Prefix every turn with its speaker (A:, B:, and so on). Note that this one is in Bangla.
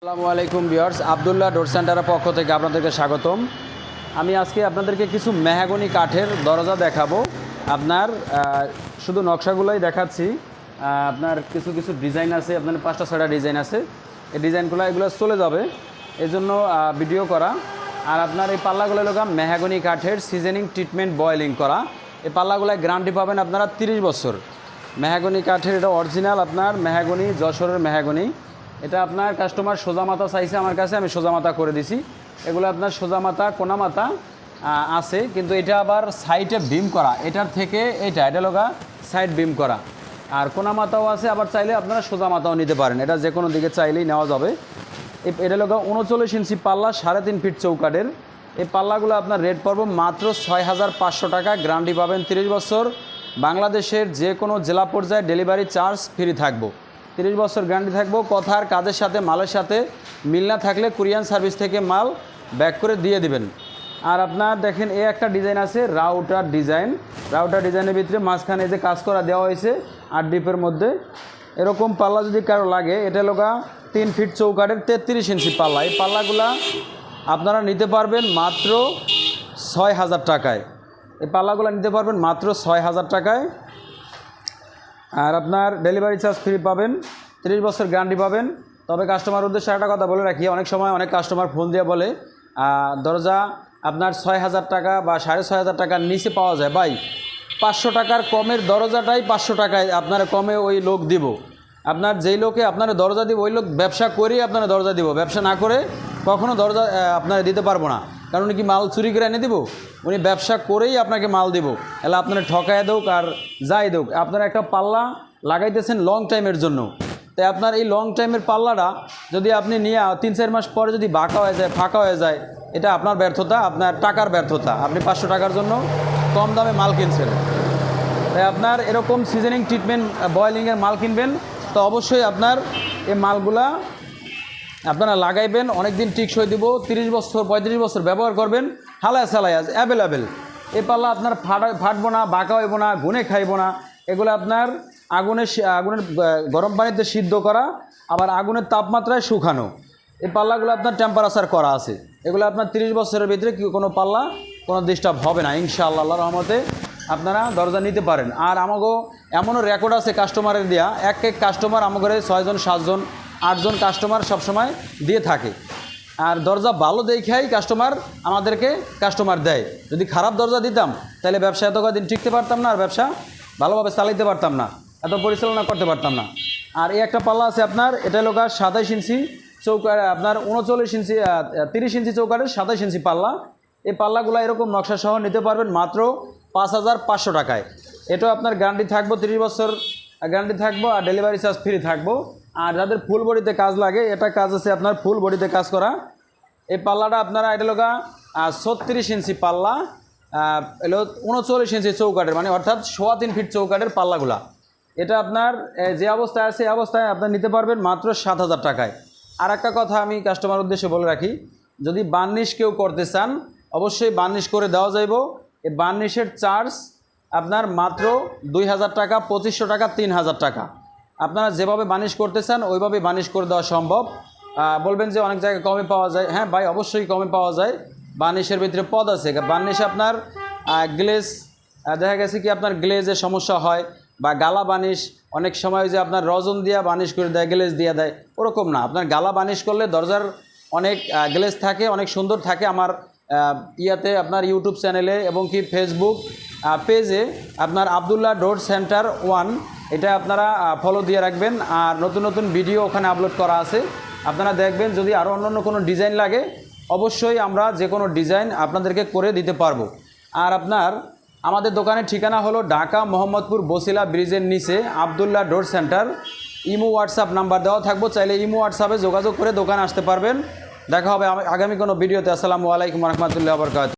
A: আসসালামু আলাইকুম ভিউয়ার্স, আব্দুল্লাহ ডোর সেন্টারের পক্ষ থেকে আপনাদেরকে স্বাগতম। আমি আজকে আপনাদেরকে কিছু মেহগনি কাঠের দরজা দেখাবো। আপনার শুধু নকশাগুলোই দেখাচ্ছি। আপনার কিছু কিছু ডিজাইন আছে, আপনার 5টা 6টা ডিজাইন আছে। এই ডিজাইনগুলো এগুলো চলে যাবে, এই জন্য ভিডিও করা। আর আপনার এই পাল্লাগুলো হলো মেহগনি কাঠের সিজনিং ট্রিটমেন্ট বয়েলিং করা। এই পাল্লাগুলোয় গ্যারান্টি পাবেন আপনারা 30 বছর। মেহগনি কাঠের, এটা অরিজিনাল আপনার মেহগনি, যশোরের মেহগনি। এটা আপনার কাস্টমার সোজা মাথা চাইছে আমার কাছে, আমি সোজা মাথা করে দিছি। এগুলো আপনার সোজা মাথা, কোনা মাথা আছে, কিন্তু এটা আবার সাইডে বিম করা। এটার থেকে এটা লগা সাইড বিম করা, আর কোনা মাথাও আছে। আবার চাইলে আপনারা সোজা মাথাও নিতে পারেন, এটা যে কোনো দিকে চাইলেই নেওয়া যাবে। এটা লগা 39 ইঞ্চি পাল্লা, 3.5 ফিট চৌকাঠের। এই পাল্লাগুলো আপনার রেট পড়ব মাত্র 6500 টাকা। গ্যারান্টি পাবেন 30 বছর। বাংলাদেশের যে কোনো জেলা পর্যায়ে ডেলিভারি চার্জ ফ্রি থাকবো। 30 বছর গ্যারান্টি থাকবো। কথার কাজের সাথে, মালের সাথে মিল না থাকলে কুরিয়ান সার্ভিস থেকে মাল ব্যাক করে দিয়ে দিবেন। আর আপনার দেখেন, এই একটা ডিজাইন আছে রাউটার ডিজাইন। রাউটার ডিজাইনের ভিতরে মাঝখানে যে কাজ করা দেওয়া হয়েছে 8 ডিপের মধ্যে। এরকম পাল্লা যদি কারো লাগে, এটা লগা 3 ফিট চৌকাঠের 33 ইঞ্চি পাল্লা। এই পাল্লাগুলা আপনারা নিতে পারবেন মাত্র 6000 টাকায়। এই পাল্লাগুলো নিতে পারবেন মাত্র 6000 টাকায়। আর আপনার ডেলিভারি চার্জ ফ্রি পাবেন, 30 বছর গ্যারান্টি পাবেন। তবে কাস্টমার উদ্দেশ্যে একটা কথা বলে রাখি, অনেক সময় অনেক কাস্টমার ফোন দিয়ে বলে দরজা আপনার 6000 টাকা বা 6500 টাকার নিচে পাওয়া যায়। ভাই, 500 টাকার কমের দরজাটাই 500 টাকায় আপনারা কমে ওই লোক দিব। আপনার যেই লোকে আপনারা দরজা দিব, ওই লোক ব্যবসা করেই আপনারা দরজা দিব। ব্যবসা না করে কখনও দরজা আপনারা দিতে পারবো না, কারণ কি মাল চুরি করে এনে দিব। উনি ব্যবসা করেই আপনাকে মাল দিব। এলা আপনারা ঠকায় দেউক আর যাই দেউক, আপনারা একটা পাল্লা লাগাইতেছেন লং টাইমের জন্য। তাই আপনার এই লং টাইমের পাল্লাটা যদি আপনি নিয়ে 3-4 মাস পরে যদি বাঁকা হয়ে যায়, ফাঁকা হয়ে যায়, এটা আপনার ব্যর্থতা, আপনার টাকার ব্যর্থতা। আপনি 500 টাকার জন্য কম দামে মাল কিনছেন। তাই আপনার এরকম সিজনিং ট্রিটমেন্ট বয়েলিংয়ের মাল কিনবেন, তো অবশ্যই আপনার এই মালগুলা আপনারা লাগাইবেন। অনেক দিন টিকসই দিব, 30 বছর 35 বছর ব্যবহার করবেন। হালায় সালায় অ্যাভেলেবেল। এই পাল্লা আপনার ফাটবো না, বাঁকা হইব না, গুনে খাইব না। এগুলো আপনার আগুনের গরম পানিতে সিদ্ধ করা, আবার আগুনের তাপমাত্রায় শুকানো। এই পাল্লাগুলো আপনার টেম্পারেচার করা আছে। এগুলো আপনার 30 বছরের ভিতরে কোনো পাল্লা কোনো ডিস্টার্ব হবে না ইনশাআল্লাহ। আল্লাহর রহমতে আপনারা দরজা নিতে পারেন। আর আমাকেও এমনও রেকর্ড আছে কাস্টমারের দেওয়া, এক কাস্টমার আমাদের 6 জন 7 জন 8 জন কাস্টমার সবসময় দিয়ে থাকে। আর দরজা ভালো দেখাই কাস্টমার আমাদেরকে কাস্টমার দেয়। যদি খারাপ দরজা দিতাম, তাহলে ব্যবসা এত কদিন টিকতে পারতাম না, আর ব্যবসা ভালোভাবে চালাইতে পারতাম না, এত পরিচালনা করতে পারতাম না। আর এই একটা পাল্লা আছে আপনার, এটা লোক 27 ইঞ্চি চৌকাঠ, আপনার 39 ইঞ্চি 30 ইঞ্চি চৌকাঠের 27 ইঞ্চি পাল্লা। এই পাল্লাগুলো এরকম নকশা সহ নিতে পারবেন মাত্র 5500 টাকায়। এটাও আপনার গ্যারান্টি থাকবো, 30 বছর গ্যারান্টি থাকবো, আর ডেলিভারি চার্জ ফ্রি থাকবো। আর যাদের ফুল বডিতে কাজ লাগে, এটা কাজ আছে আপনার ফুল বডিতে কাজ করা। এই পাল্লাটা আপনারা, এটা লোক 36 ইঞ্চি পাল্লা, এলো 39 ইঞ্চি চৌকাঠের, মানে অর্থাৎ 3.25 ফিট চৌকাঠের পাল্লাগুলা। এটা আপনার যে অবস্থায় আছে, এই অবস্থায় আপনার নিতে পারবেন মাত্র 7000 টাকায়। আর একটা কথা আমি কাস্টমার উদ্দেশ্যে বলে রাখি, যদি বার্নিশ কেউ করতে চান, অবশ্যই বার্নিশ করে দেওয়া যাইব। এই বার্নিশের চার্জ আপনার মাত্র 2000 টাকা, 2500 টাকা, 3000 টাকা। আপনারা যেভাবে বার্নিশ করতে চান ওইভাবে বার্নিশ করে দেওয়া সম্ভব। বলবেন যে অনেক জায়গায় কমে পাওয়া যায়, হ্যাঁ ভাই, অবশ্যই কমে পাওয়া যায়। বার্নিশের ভিতরে পদ আছে। বার্নিশ আপনার গ্লেজ, দেখা গেছে কি আপনার গ্লেজের সমস্যা হয়, বা গালা বার্নিশ অনেক সময় যে আপনার রজন দিয়া বার্নিশ করে দেয়, গ্লেজ দিয়ে দেয়, ওরকম না। আপনার গালা বার্নিশ করলে দরজার অনেক গ্লেজ থাকে, অনেক সুন্দর থাকে। আমার ইয়াতে আপনার ইউটিউব চ্যানেলে এবং কি ফেসবুক পেজে আপনার আব্দুল্লাহ ডোর সেন্টার 1, এটা আপনারা ফলো দিয়ে রাখবেন। আর নতুন নতুন ভিডিও ওখানে আপলোড করা আছে, আপনারা দেখবেন। যদি আরও অন্যান্য কোনো ডিজাইন লাগে, অবশ্যই আমরা যে কোনো ডিজাইন আপনাদেরকে করে দিতে পারবো। আর আপনার আমাদের দোকানের ঠিকানা হলো ঢাকা মোহাম্মদপুর বসিলা ব্রিজের নিচে আব্দুল্লাহ ডোর সেন্টার। ইমো হোয়াটসঅ্যাপ নাম্বার দেওয়া থাকবো, চাইলে ইমো হোয়াটসঅ্যাপে যোগাযোগ করে দোকানে আসতে পারবেন। দেখা হবে আগামী কোনো ভিডিওতে। আসসালামু আলাইকুম রহমতুল্লাহ বরকাতুহু।